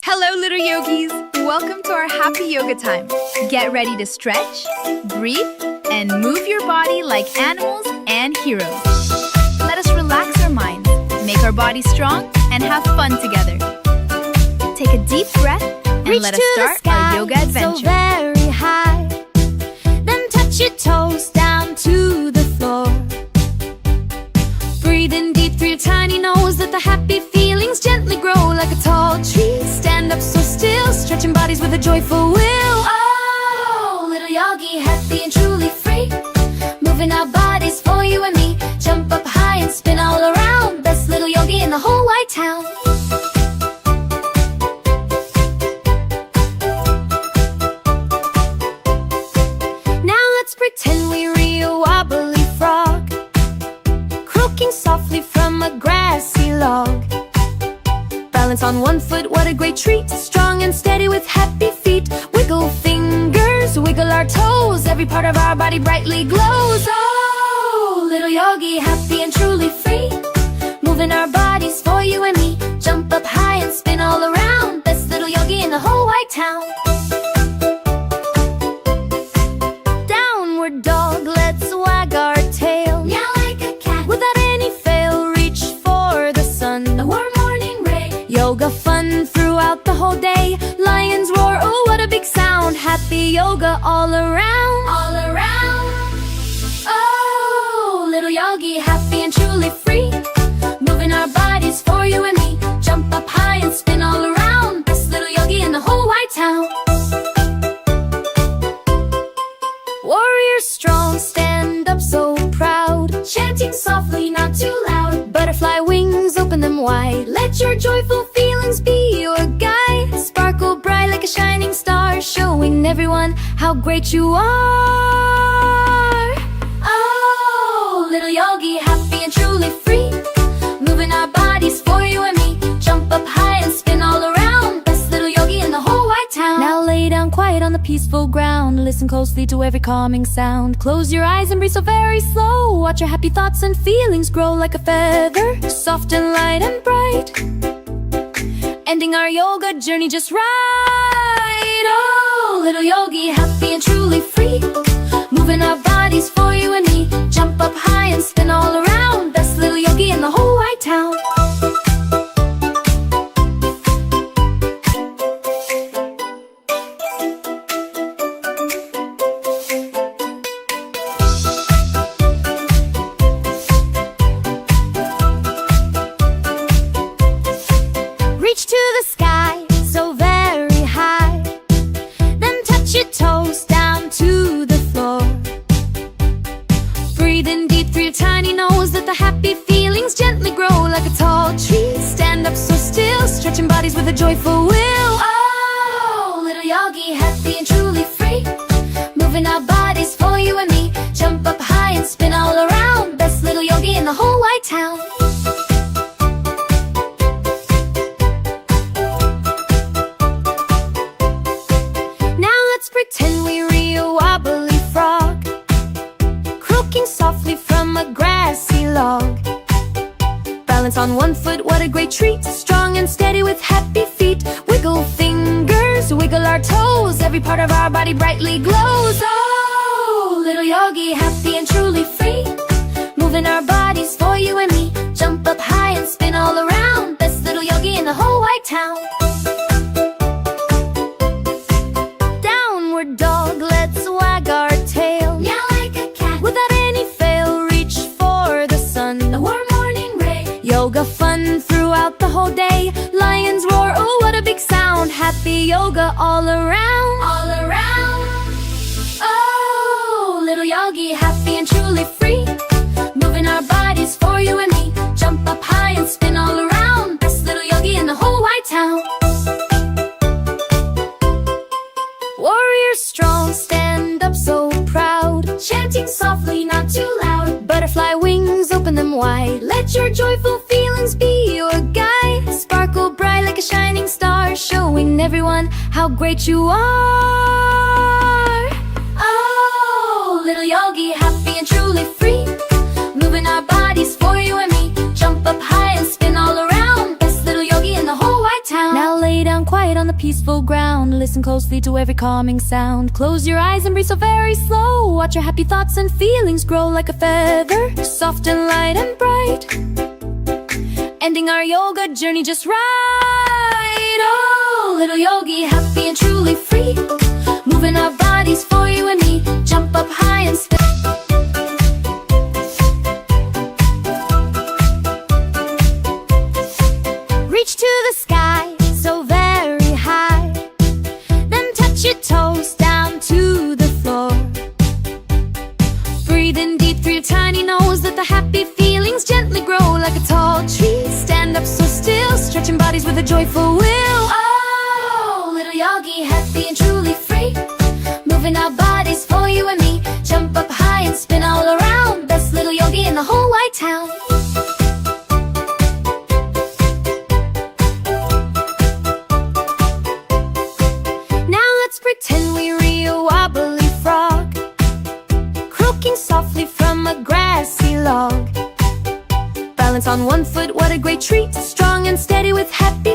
Hello, little yogis! Welcome to our happy yoga time. Get ready to stretch, breathe, and move your body like animals and heroes. Let us relax our minds, make our bodies strong, and have fun together. Take a deep breath and let us start our yoga adventure. So very high. Then touch your toes down to the floor. Breathe in deep through your tiny nose. Let the happy feelings gently grow like a tall tree. Stand up so still, stretching bodies with a joyful will. Oh, little yogi, happy and truly free. Moving our bodies for you and me. Jump up high and spin all around. Best little yogi in the whole wide town. Now let's pretend we're a wobbly frog, croaking softly from a grassy log. Balance on one foot, what a great treat. Strong and steady with happy feet. Wiggle fingers, wiggle our toes. Every part of our body brightly glows. Oh, little yogi, happy and truly free. Moving our bodies for you and me. Jump up high and spin all around. Best little yogi in the whole wide town. Downward dog, let's wag our tail. Meow like a cat. Without any fail, reach for the sun. The warm morning ray. Yoga fun throughout the whole day. Lions roar, oh what a big sound. Happy yoga all around. All around. Oh, little yogi, happy and truly free. Moving our bodies for you and me. Jump up high and spin all around. Best little yogi in the whole wide town. Warrior strong, stand up so proud. Chanting softly, not too loud. Butterfly wings, open them wide. Let your joyful feelings be your guide. Sparkle bright like a shining star, showing everyone how great you are. Oh, little yogi, happy and truly free. Moving our bodies for you and me. Jump up high and spin all around. Best little yogi in the whole wide town. Now lay down quiet on the peaceful ground. Listen closely to every calming sound. Close your eyes and breathe so very slow. Watch your happy thoughts and feelings grow like a feather, soft and light and bright. Ending our yoga journey just right. Oh, little yogi, happy and truly free. Moving our bodies for you and me. Jump up high and spin all around. Best little yogi in the whole wide town. Reach to the sky, so very high. Then touch your toes down to the floor. Breathe in deep through your tiny nose. Let the happy feelings gently grow like a tall tree. Stand up so still, stretching bodies with a joyful will. Oh, little yogi, happy and truly free. Moving our bodies for you and me. Jump up high and spin all around. Best little yogi in the whole wide town. Pretend we're a wobbly frog, croaking softly from a grassy log. Balance on one foot, what a great treat. Strong and steady with happy feet. Wiggle fingers, wiggle our toes. Every part of our body brightly glows. Oh, little yogi, happy and truly free. Moving our bodies for you and me. Jump up high and spin all around. Best little yogi in the whole wide town. Dog, let's wag our tail. Meow like a cat. Without any fail, reach for the sun. The warm morning ray. Yoga fun throughout the whole day. Lions roar, oh what a big sound. Happy yoga all around. All around. Oh, little yogi, happy and truly free. Moving our bodies for you and me. Jump up high and spin all around. Best little yogi in the whole wide town. Warrior strong, stand up so proud. Chanting softly, not too loud. Butterfly wings, open them wide. Let your joyful feelings be your guide. Sparkle bright like a shining star, showing everyone how great you are. Oh, little yogi, happy and truly free. Moving our bodies for you and me. Jump up high and spin all around. Best little yogi in the whole wide town. Now lay down quiet light on the peaceful ground. Listen closely to every calming sound. Close your eyes and breathe so very slow. Watch your happy thoughts and feelings grow like a feather, soft and light and bright. Ending our yoga journey just right. Oh, little yogi, happy and truly free. Moving our bodies for you and me. Jump up high and spin. Reach to the sky, so very high. Then touch your toes down to the floor. Breathe in deep through your tiny nose. Let the happy feelings gently grow like a tall tree. Stand up so still, stretching bodies with a joyful will. Oh, little yogi, happy and truly free. Moving our bodies for you and me. Jump up high and spin all around. Best little yogi in the whole wide town. Now let's pretend we're a wobbly frog, croaking softly from a grassy log. Balance on one foot, what a great treat. Strong and steady with happy